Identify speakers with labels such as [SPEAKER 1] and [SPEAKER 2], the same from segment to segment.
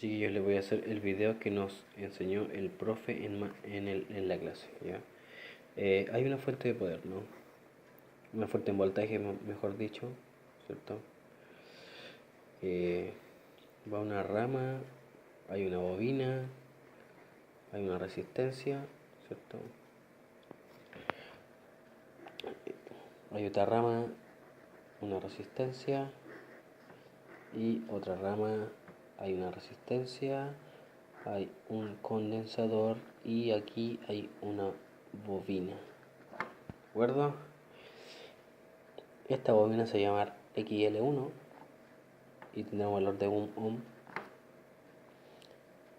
[SPEAKER 1] Chiquillos, les voy a hacer el video que nos enseñó el profe en la clase, ¿ya? Hay una fuente de poder, ¿no? Una fuente en voltaje, mejor dicho, ¿cierto? Va una rama, hay una bobina, hay una resistencia, ¿cierto? Hay otra rama, una resistencia, y otra rama, hay una resistencia, hay un condensador y aquí hay una bobina, ¿de acuerdo? Esta bobina se llama XL1 y tendrá un valor de 1 ohm.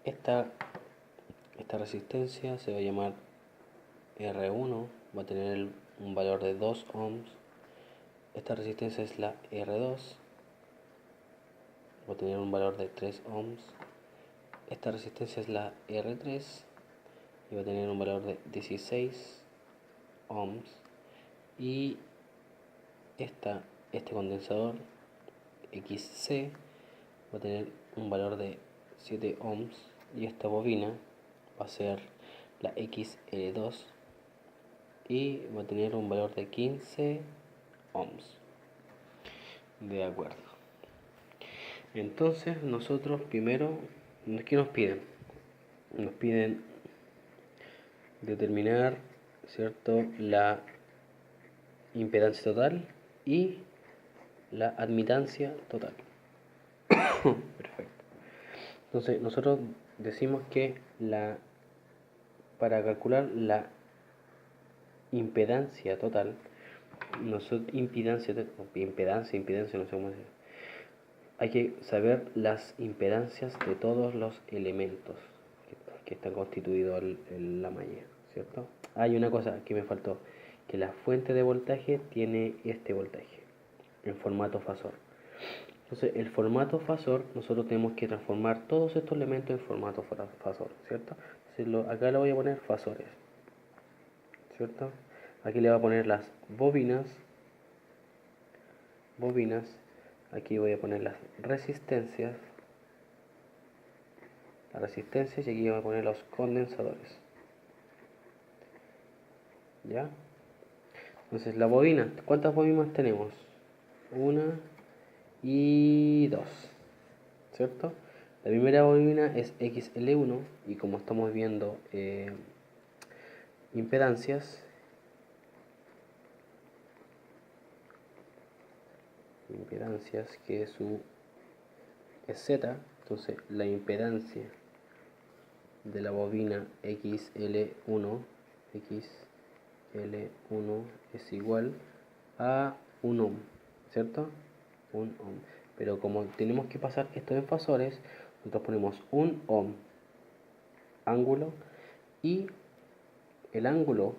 [SPEAKER 1] Esta resistencia se va a llamar R1, va a tener un valor de 2 ohms. Esta resistencia es la R2, va a tener un valor de 3 ohms. Esta resistencia es la R3 y va a tener un valor de 16 ohms. Y este condensador XC va a tener un valor de 7 ohms. Y esta bobina va a ser la XL2 y va a tener un valor de 15 ohms. De acuerdo. Entonces nosotros primero, ¿qué nos piden? Nos piden determinar, ¿cierto?, la impedancia total y la admitancia total. Perfecto. Entonces nosotros decimos que para calcular la impedancia total, impedancia, no sé cómo decir. Hay que saber las impedancias de todos los elementos que están constituidos en la malla, ¿cierto? Hay una cosa que me faltó, que la fuente de voltaje tiene este voltaje en formato fasor. Entonces, el formato fasor, nosotros tenemos que transformar todos estos elementos en formato fasor, ¿cierto? Entonces, acá le voy a poner fasores, ¿cierto? Aquí le voy a poner las bobinas, aquí voy a poner las resistencias, y aquí voy a poner los condensadores, ¿ya? Entonces la bobina, ¿cuántas bobinas tenemos? Una y dos, ¿cierto? La primera bobina es XL1 y como estamos viendo impedancias, que es Z, entonces la impedancia de la bobina XL1 es igual a 1 ohm, ¿cierto? 1 ohm. Pero como tenemos que pasar esto en fasores, nosotros ponemos 1 ohm ángulo y el ángulo,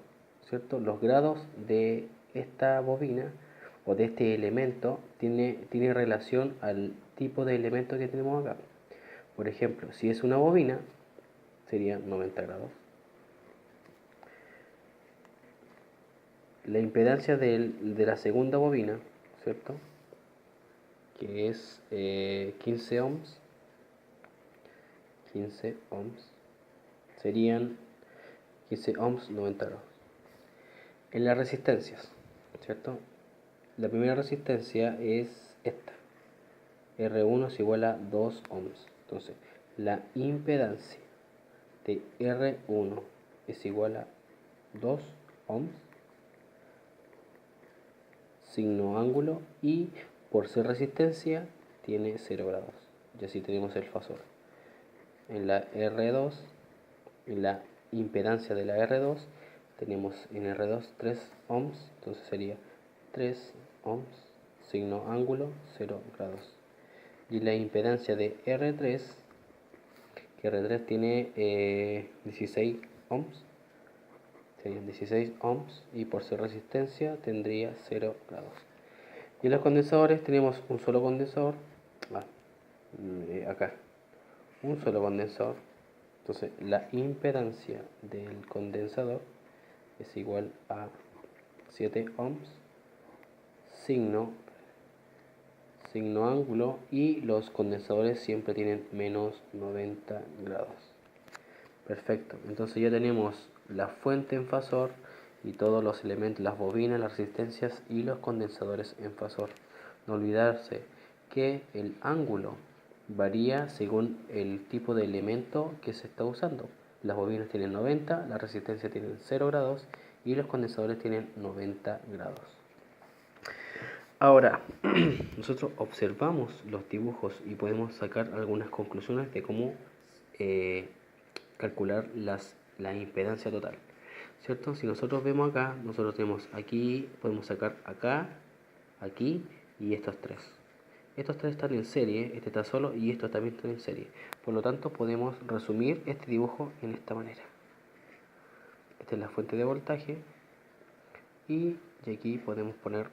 [SPEAKER 1] ¿cierto? Los grados de esta bobina o de este elemento tiene relación al tipo de elemento que tenemos acá. Por ejemplo, si es una bobina, sería 90 grados. La impedancia de la segunda bobina, ¿cierto?, que es 15 ohms, serían 15 ohms, 90 grados. En las resistencias, ¿cierto? La primera resistencia es esta, R1 es igual a 2 ohms. Entonces, la impedancia de R1 es igual a 2 ohms, signo ángulo, y por ser resistencia tiene 0 grados. Y así tenemos el fasor. En la R2, en la impedancia de la R2, tenemos en R2 3 ohms, entonces sería 3 ohms, signo ángulo, 0 grados. Y la impedancia de R3, que R3 tiene 16 ohms, serían 16 ohms, y por ser resistencia tendría 0 grados. Y en los condensadores tenemos un solo condensador, acá, un solo condensador. Entonces la impedancia del condensador es igual a 7 ohms, signo signo ángulo, y los condensadores siempre tienen menos 90 grados. Perfecto, entonces ya tenemos la fuente en fasor y todos los elementos, las bobinas, las resistencias y los condensadores en fasor. No olvidarse que el ángulo varía según el tipo de elemento que se está usando. Las bobinas tienen 90, la resistencia tienen 0 grados y los condensadores tienen 90 grados. Ahora, nosotros observamos los dibujos y podemos sacar algunas conclusiones de cómo calcular la impedancia total, ¿cierto? Si nosotros vemos acá, nosotros tenemos aquí, podemos sacar acá, aquí y estos tres. Estos tres están en serie, este está solo y estos también están en serie. Por lo tanto, podemos resumir este dibujo en esta manera. Esta es la fuente de voltaje y aquí podemos poner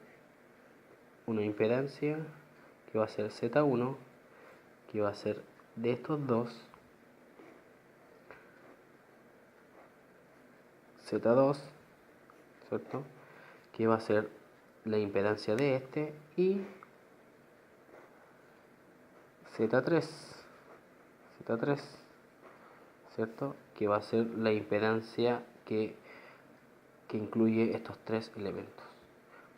[SPEAKER 1] una impedancia que va a ser Z1, que va a ser de estos dos, Z2, ¿cierto? Que va a ser la impedancia de este, y Z3, ¿cierto? Que va a ser la impedancia que incluye estos tres elementos.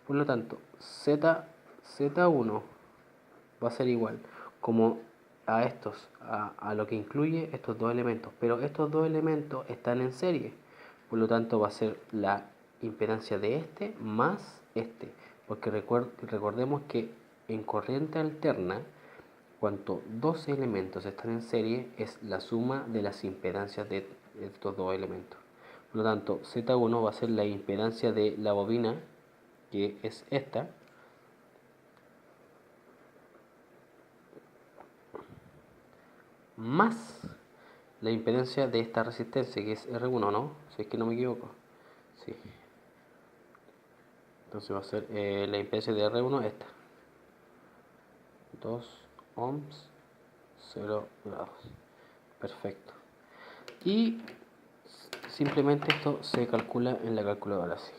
[SPEAKER 1] Por lo tanto, Z1 va a ser igual como a estos, a lo que incluye estos dos elementos, pero estos dos elementos están en serie, por lo tanto va a ser la impedancia de este más este, porque recordemos que en corriente alterna, cuando dos elementos están en serie, es la suma de las impedancias de estos dos elementos. Por lo tanto, Z1 va a ser la impedancia de la bobina, que es esta, más la impedancia de esta resistencia, que es R1, ¿no? Si es que no me equivoco. Sí. Entonces va a ser la impedancia de R1 esta. 2 ohms, 0 grados. Perfecto. Y simplemente esto se calcula en la calculadora así.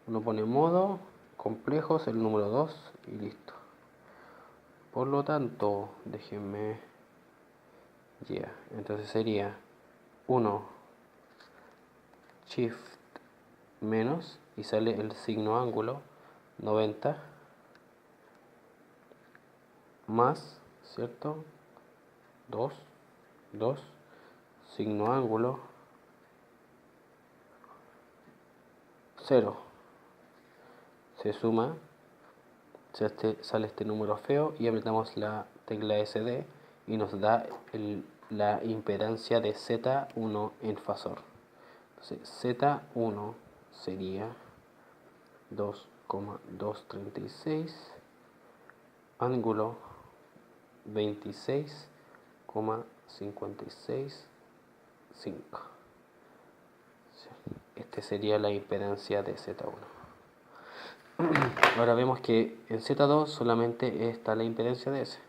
[SPEAKER 1] Uno pone modo, complejos, el número 2 y listo. Por lo tanto, déjenme... Ya, entonces sería 1 shift menos y sale el signo ángulo 90 más, ¿cierto? 2 signo ángulo 0, se suma, sale este número feo y apretamos la tecla SD y nos da la impedancia de Z1 en fasor. Entonces Z1 sería 2,236 ángulo 26,565. Este sería la impedancia de Z1. Ahora vemos que en Z2 solamente está la impedancia de S.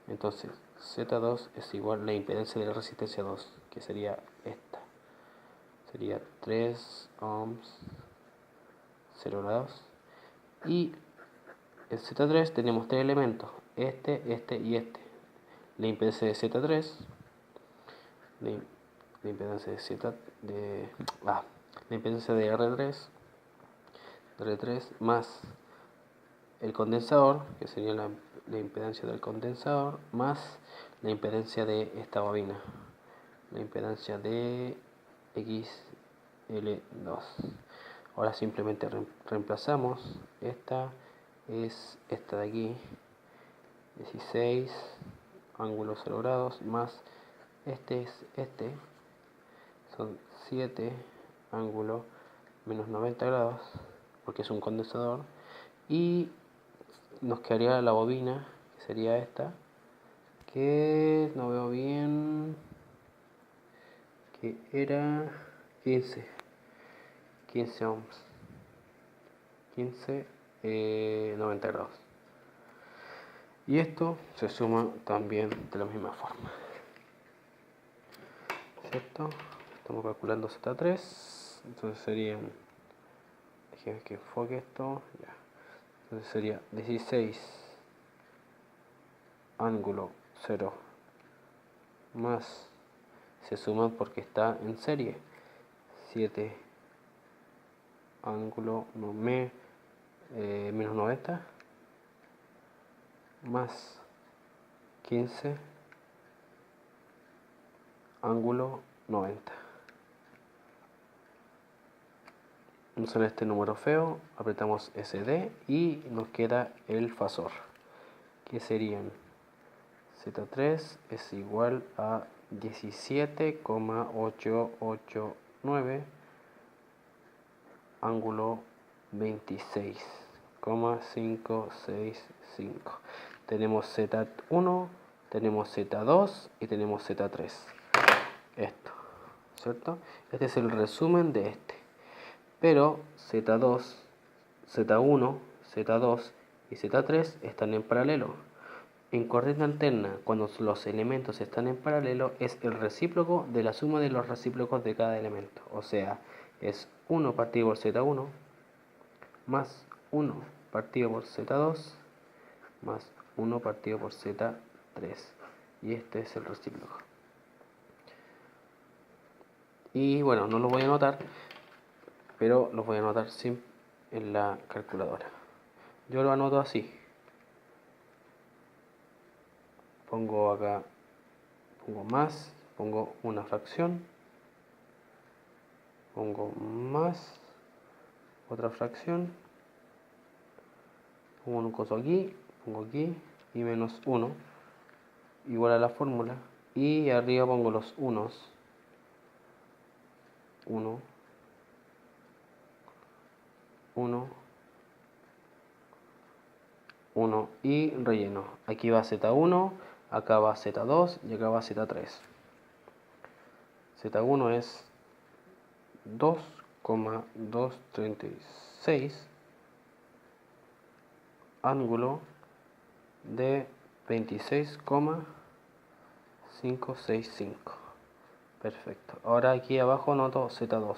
[SPEAKER 1] Entonces Z2 es igual a la impedancia de la resistencia 2, que sería esta. Sería 3 ohms, 0 grados. Y en Z3 tenemos tres elementos, este y este. La impedancia de Z3, la impedancia la impedancia de R3 más el condensador, que sería la impedancia del condensador, más la impedancia de esta bobina, la impedancia de XL2. Ahora simplemente reemplazamos, esta es esta de aquí, 16 ángulo 0 grados, más este es este, son 7 ángulo menos 90 grados, porque es un condensador, y nos quedaría la bobina, que sería esta, que no veo bien, que era 15 ohms, 90 grados. Y esto se suma también de la misma forma, ¿cierto? Estamos calculando Z3, entonces serían, déjenme que enfoque esto, ya. Entonces sería 16 ángulo 0 más, se suman porque está en serie, 7 ángulo menos 90 más 15 ángulo 90. No sale este número feo, apretamos SD y nos queda el fasor, que serían Z3 es igual a 17,889 ángulo 26,565. Tenemos Z1, tenemos Z2 y tenemos Z3. Esto, ¿cierto? Este es el resumen de este. Pero Z2, Z1, Z2 y Z3 están en paralelo. En corriente alterna, cuando los elementos están en paralelo, es el recíproco de la suma de los recíprocos de cada elemento. O sea, es 1 partido por Z1 más 1 partido por Z2 más 1 partido por Z3. Y este es el recíproco. Y bueno, no lo voy a anotar, pero lo voy a anotar en la calculadora. Yo lo anoto así. Pongo acá, pongo más, pongo una fracción, pongo más, otra fracción, pongo un coso aquí, pongo aquí y menos 1, igual a la fórmula, y arriba pongo los unos, 1, 1, 1 y relleno. Aquí va Z1, acá va Z2 y acá va Z3. Z1 es 2,236 ángulo de 26,565. Perfecto. Ahora aquí abajo anoto Z2.